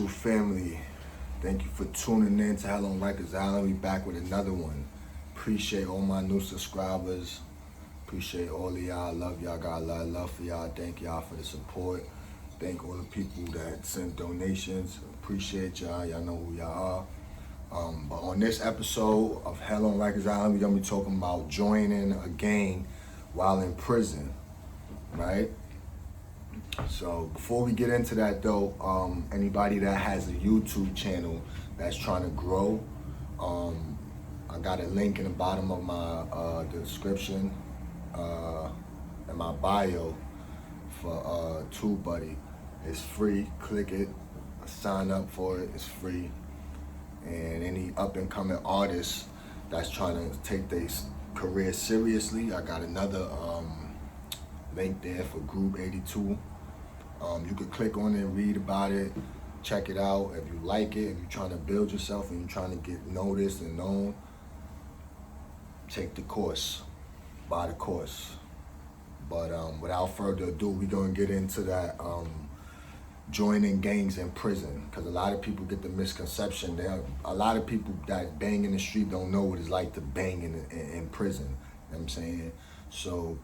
True family, thank you for tuning in to Hell on Rikers Island. We back with another one. Appreciate all my new subscribers. Appreciate all of y'all. Love y'all. Got a lot of love for y'all. Thank y'all for the support. Thank all the people that sent donations. Appreciate y'all. Y'all know who y'all are. But on this episode of Hell on Rikers Island, we're gonna be talking about joining a gang while in prison, right? So before we get into that though, anybody that has a YouTube channel that's trying to grow, I got a link in the bottom of my description in my bio for TubeBuddy. It's free. Click it, sign up for it. It's free. And any up and coming artists that's trying to take their career seriously, I got another link there for Group 82. You could click on it, read about it, check it out. If you like it, if you're trying to build yourself and you're trying to get noticed and known, take the course, buy the course. But without further ado, we're gonna get into that joining gangs in prison, because a lot of people get the misconception. A lot of people that bang in the street don't know what it's like to bang in prison. You know what I'm saying? So,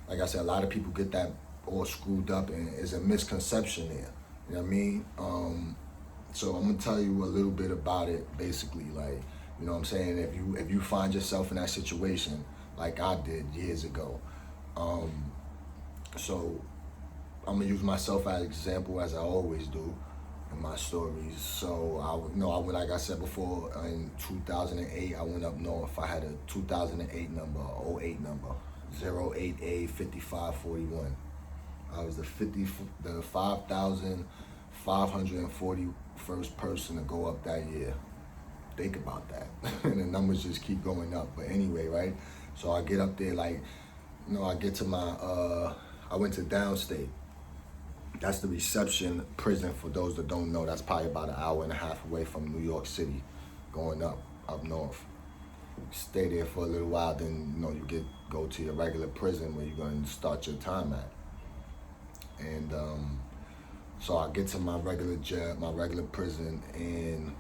like I said, a lot of people get that all screwed up, and it's a misconception there. You know what I mean? So I'm gonna tell you a little bit about it, basically. Like, you know what I'm saying? If you find yourself in that situation, like I did years ago, so I'm gonna use myself as an example, as I always do in my stories. So I went, like I said before, in 2008, I went up north. I had a 2008 number, 08 number, 08A5541. I was the 5,541st person to go up that year. Think about that. And the numbers just keep going up. But anyway, right? So I get up there, like, you know, I get to my, I went to downstate. That's the reception prison, for those that don't know. That's probably about an hour and a half away from New York City, going up north. Stay there for a little while, then, you know, you go to your regular prison where you're going to start your time at. And so I get to my regular jail, my regular prison, and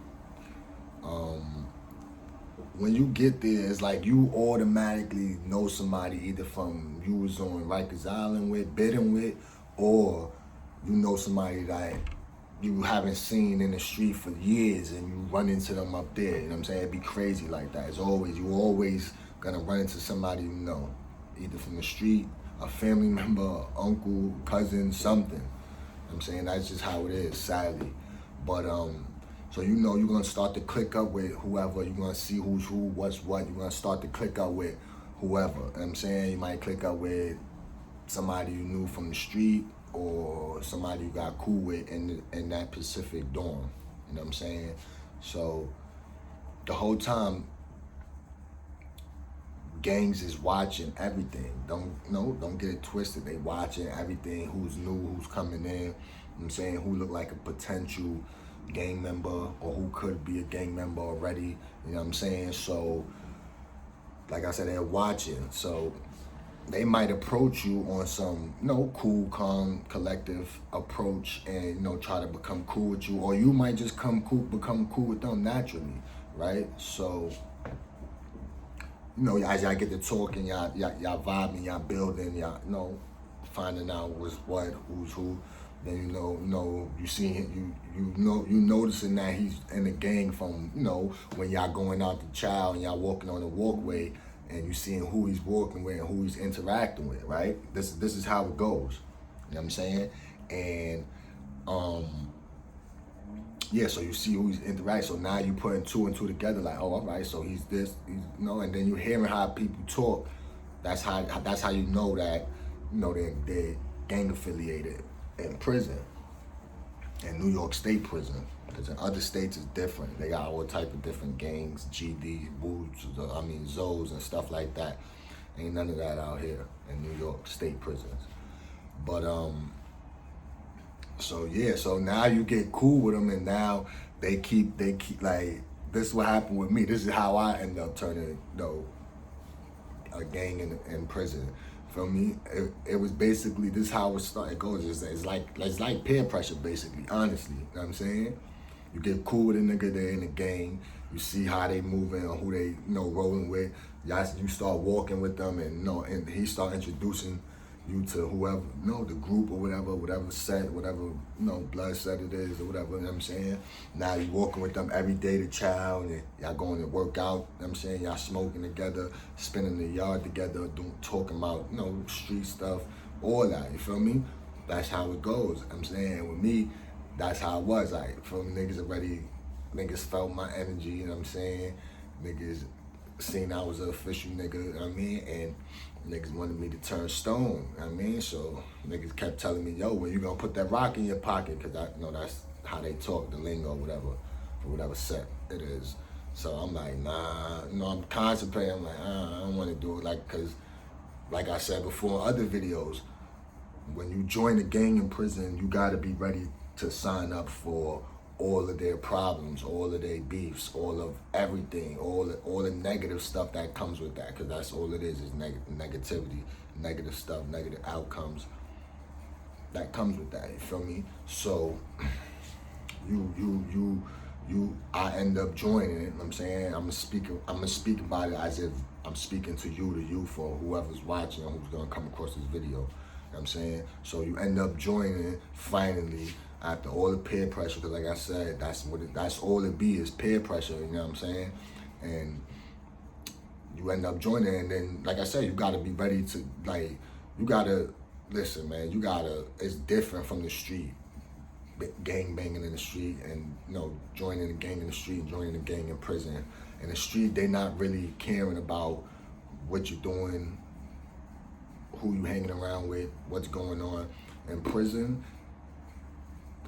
when you get there, it's like you automatically know somebody, either from you was on Rikers Island with, bidding with, or you know somebody that you haven't seen in the street for years and you run into them up there. You know what I'm saying? It'd be crazy like that. You always gonna run into somebody you know, either from the street, a family member, uncle, cousin, something. You know what I'm saying? That's just how it is, sadly. But so you know you're gonna start to click up with whoever. You're gonna see who's who, what's what. You're gonna start to click up with whoever. You know what I'm saying? You might click up with somebody you knew from the street, or somebody you got cool with in that Pacific dorm. You know what I'm saying? So the whole time, gangs is watching everything. Don't get it twisted. They watching everything. Who's new, who's coming in. You know what I'm saying? Who look like a potential gang member, or who could be a gang member already. You know what I'm saying? So, like I said, they're watching. So they might approach you on some, you know, cool, calm, collective approach, and, you know, try to become cool with you, or you might just become cool with them naturally, right? So, you know, as y'all get to talking, y'all vibing, y'all building, y'all, you know, finding out what's what, who's who. Then you noticing that he's in the gang from, you know, when y'all going out to chow and y'all walking on the walkway, and you seeing who he's walking with and who he's interacting with, right? This is how it goes. You know what I'm saying? And yeah, so you see who he's interacting. So now you putting two and two together, like, oh, all right, so he's this, you know, and then you hearing how people talk. That's how you know that, you know, they're gang affiliated in prison, in New York State prison. Because in other states it's different. They got all type of different gangs, GD, Boots, Zoes and stuff like that. Ain't none of that out here in New York State prisons. But so yeah, so now you get cool with them, and now they keep like, this is what happened with me. This is how I end up turning, you know, a gang in prison. Feel me? It was basically, this is how it goes. It's like peer pressure, basically, honestly. You know what I'm saying? You get cool with a nigga, they're in the gang. You see how they moving or who they rolling with. You start walking with them, and he start introducing you to whoever, the group or whatever set, whatever, blood set it is or whatever, you know what I'm saying? Now you walking with them every day to chow, and y'all going to work out, you know what I'm saying? Y'all smoking together, spending the yard together, talking about, street stuff, all that, you feel me? That's how it goes, I'm saying. With me, that's how it was, like, feel me? Niggas felt my energy, you know what I'm saying? Niggas seen I was an official nigga, you know what I mean? And niggas wanted me to turn stone, you know what I mean? So niggas kept telling me, yo, when you gonna put that rock in your pocket? Cause that's how they talk, the lingo, whatever, for whatever set it is. So I'm like, nah, I'm contemplating, I'm like, I don't wanna do it, cause like I said before in other videos, when you join a gang in prison, you gotta be ready to sign up for all of their problems, all of their beefs, all of everything, all the negative stuff that comes with that, because that's all it is negativity, negative stuff, negative outcomes that comes with that, you feel me? So I end up joining it, you know what I'm saying? I'm gonna speak about it as if I'm speaking to you for whoever's watching or who's gonna come across this video, you know what I'm saying? So you end up joining it finally, after all the peer pressure, because like I said, that's all it be is peer pressure, you know what I'm saying? And you end up joining, and then, like I said, you gotta be ready to, listen, man, it's different from the street, gang banging in the street, and, joining a gang in the street and joining a gang in prison. In the street, they not really caring about what you're doing, who you hanging around with, what's going on. In prison,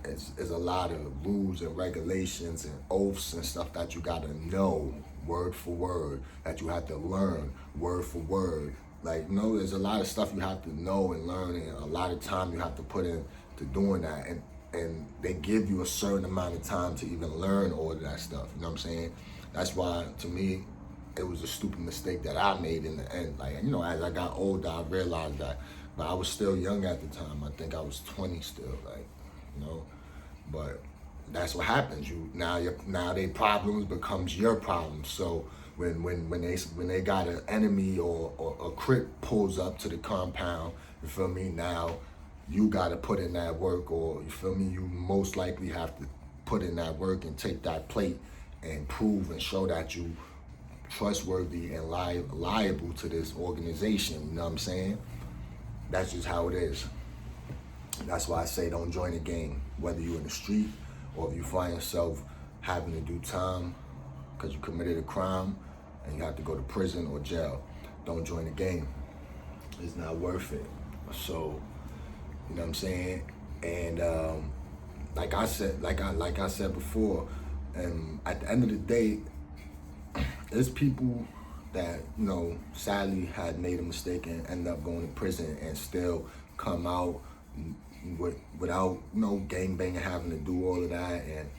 it's a lot of rules and regulations and oaths and stuff that you gotta know word for word, that you have to learn word for word. There's a lot of stuff you have to know and learn, and a lot of time you have to put in to doing that. And they give you a certain amount of time to even learn all of that stuff, you know what I'm saying? That's why, to me, it was a stupid mistake that I made in the end. As I got older, I realized that. But I was still young at the time. I think I was 20 still, but that's what happens. Now their problems becomes your problem. So when they got an enemy or a crip pulls up to the compound, you feel me? Now you gotta put in that work, or you feel me? You most likely have to put in that work and take that plate and prove and show that you trustworthy and liable to this organization. You know what I'm saying? That's just how it is. That's why I say don't join a gang, whether you're in the street or if you find yourself having to do time because you committed a crime and you have to go to prison or jail. Don't join a gang. It's not worth it. So, you know what I'm saying? And like I said before, at the end of the day, there's people that, sadly had made a mistake and end up going to prison and still come out without gang banging, having to do all of that, and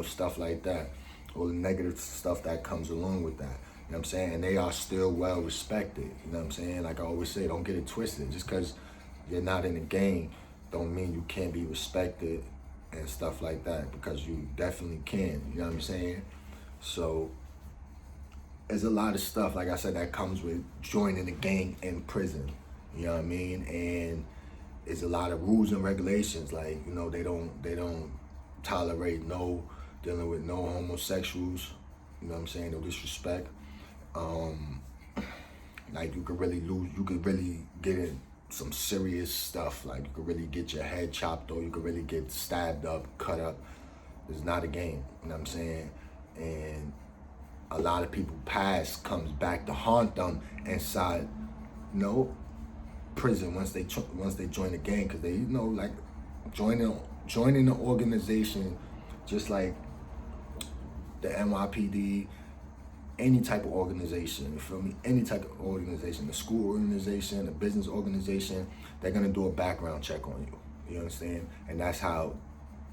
stuff like that, all the negative stuff that comes along with that, you know what I'm saying? And they are still well respected, you know what I'm saying? Like I always say, don't get it twisted. Just because you're not in the gang don't mean you can't be respected and stuff like that, because you definitely can, you know what I'm saying? So there's a lot of stuff, like I said, that comes with joining a gang in prison, you know what I mean? And it's a lot of rules and regulations, they don't tolerate dealing with no homosexuals, you know what I'm saying, no disrespect. You could really get in some serious stuff, you could really get your head chopped, or you could really get stabbed up, cut up. It's not a game, you know what I'm saying? And a lot of people's past comes back to haunt them inside, prison once they join the gang, because they joining the organization, just like the NYPD, any type of organization, you feel me? Any type of organization, the school organization, the business organization, they're gonna do a background check on you. You understand? And that's how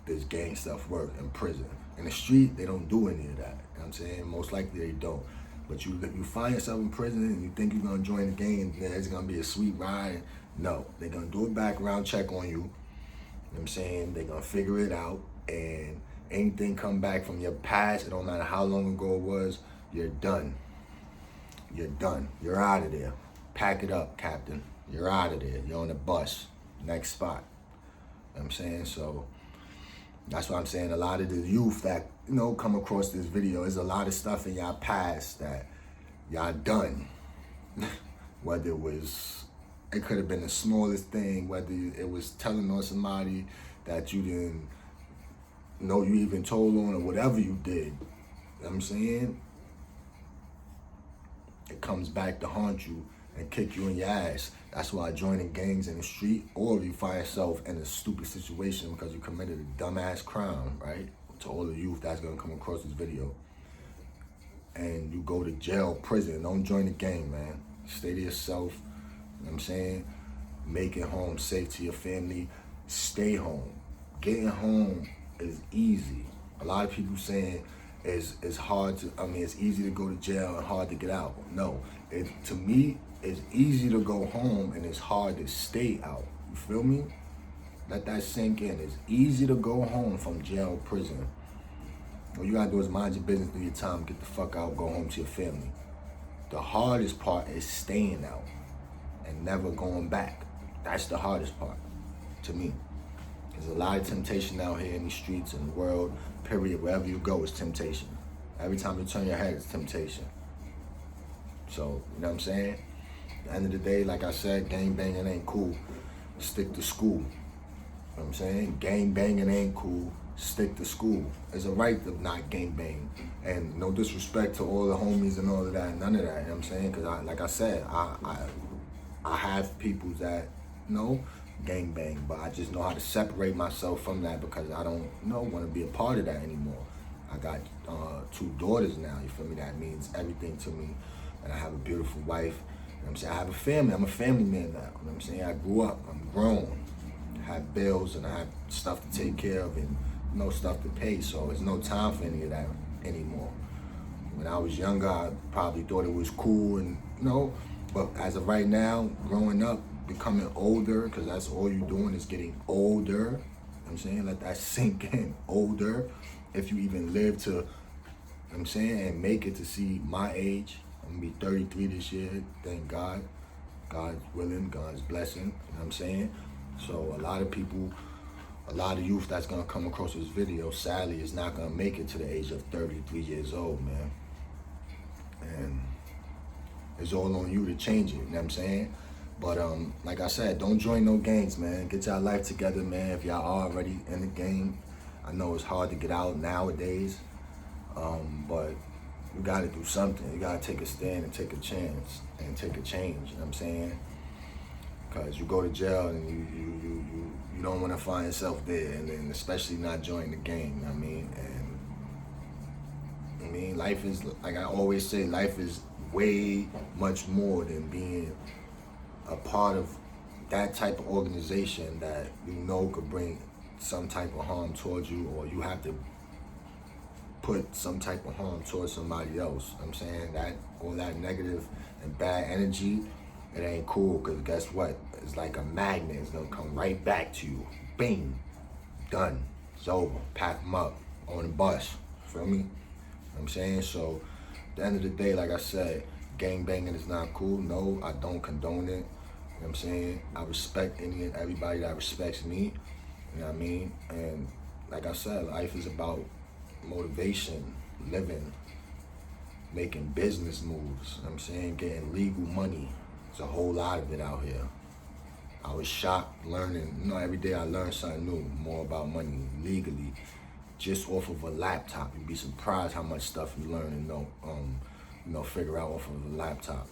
this gang stuff work in prison. In the street, they don't do any of that. You know what I'm saying? Most likely they don't. But you find yourself in prison and you think you're gonna join the gang and it's gonna be a sweet ride. No, they're gonna do a background check on you. You know what I'm saying? They're gonna figure it out, and anything come back from your past, it don't matter how long ago it was, you're done. You're done. You're out of there. Pack it up, Captain. You're out of there. You're on the bus. Next spot. You know what I'm saying? So that's what I'm saying. A lot of the youth that, come across this video, there's a lot of stuff in y'all past that y'all done. Whether it could have been the smallest thing, whether it was telling on somebody that you didn't know you even told on, or whatever you did. You know what I'm saying? It comes back to haunt you and kick you in your ass. That's why joining gangs in the street, or if you find yourself in a stupid situation because you committed a dumbass crime, right? To all the youth that's gonna come across this video, and you go to jail, prison, don't join the gang, man. Stay to yourself, you know what I'm saying? Make it home safe to your family. Stay home. Getting home is easy. A lot of people saying it's hard to, it's easy to go to jail and hard to get out. No, to me, it's easy to go home and it's hard to stay out. You feel me? Let that sink in. It's easy to go home from jail, prison. All you gotta do is mind your business, do your time, get the fuck out, go home to your family. The hardest part is staying out and never going back. That's the hardest part, to me. There's a lot of temptation out here in the streets, in the world, period. Wherever you go, it's temptation. Every time you turn your head, it's temptation. So, you know what I'm saying? At the end of the day, like I said, gang banging ain't cool. Stick to school. You know what I'm saying? Gang banging ain't cool. Stick to school. It's a right to not gang bang. And no disrespect to all the homies and all of that, none of that, you know what I'm saying? Because like I said, I have people that, gang bang, but I just know how to separate myself from that because I don't want to be a part of that anymore. I got 2 daughters now, you feel me? That means everything to me. And I have a beautiful wife, you know what I'm saying? I have a family, I'm a family man now, you know what I'm saying? I grew up, I'm grown, I have bills and I have stuff to take care of and stuff to pay, so there's no time for any of that anymore. When I was younger, I probably thought it was cool and but as of right now, growing up, becoming older, because that's all you're doing is getting older. You know what I'm saying? Let that sink in. Older. If you even live to, you know what I'm saying, and make it to see my age. I'm gonna be 33 this year, thank God. God's willing, God's blessing, you know what I'm saying? So a lot of youth that's gonna come across this video, sadly, is not gonna make it to the age of 33 years old, man. And it's all on you to change it, you know what I'm saying? But like I said, don't join no gangs, man. Get y'all life together, man. If y'all are already in the game, I know it's hard to get out nowadays, but you gotta do something. You gotta take a stand and take a chance and take a change, you know what I'm saying? Because you go to jail and you don't want to find yourself there, and then especially not join the gang, you know what I mean? And life is, like I always say, life is way much more than being a part of that type of organization that could bring some type of harm towards you, or you have to put some type of harm towards somebody else. You know what I'm saying? That all that negative and bad energy, it ain't cool, because guess what? It's like a magnet. It's gonna come right back to you. Bing. Done. It's over. Pack them up. On the bus. Feel me? You know what I'm saying? So, at the end of the day, like I said, gang banging is not cool. No, I don't condone it. You know what I'm saying? I respect any and everybody that respects me. You know what I mean? And like I said, life is about motivation, living, making business moves. You know what I'm saying? Getting legal money. There's a whole lot of it out here. I was shocked learning, every day I learn something new, more about money legally, just off of a laptop. You'd be surprised how much stuff you learn and figure out off of a laptop.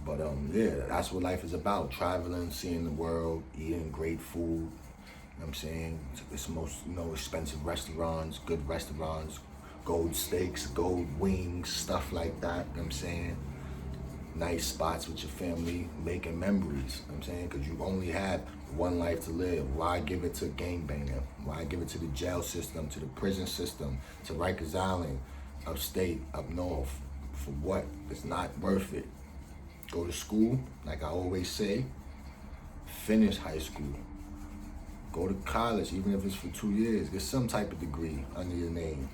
But yeah, that's what life is about. Traveling, seeing the world, eating great food. You know what I'm saying? It's most, expensive restaurants, good restaurants, gold steaks, gold wings, stuff like that. You know what I'm saying? Nice spots with your family, making memories. You know what I'm saying? Because you only have one life to live. Why give it to gangbanging? Why give it to the jail system, to the prison system, to Rikers Island, upstate, up north? For what? It's not worth it. Go to school, like I always say, finish high school. Go to college, even if it's for 2 years. Get some type of degree under your name.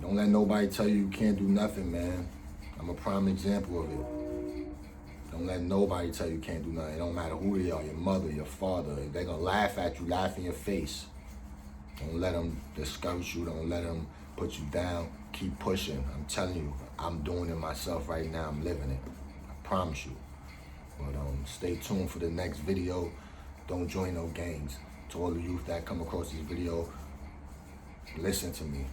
Don't let nobody tell you you can't do nothing, man. I'm a prime example of it. Don't let nobody tell you can't do nothing. It don't matter who they are, your mother, your father. They're gonna laugh at you, laugh in your face. Don't let them discourage you. Don't let them put you down. Keep pushing. I'm telling you, I'm doing it myself right now. I'm living it. I promise you. But stay tuned for the next video. Don't join no gangs. To all the youth that come across this video, listen to me.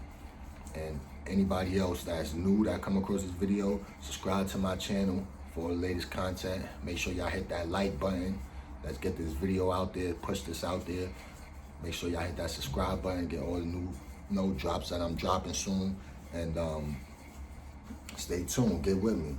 And anybody else that's new that come across this video, subscribe to my channel for the latest content. Make sure y'all hit that like button. Let's get this video out there, push this out there. Make sure y'all hit that subscribe button, get all the new drops that I'm dropping soon. And stay tuned, get with me.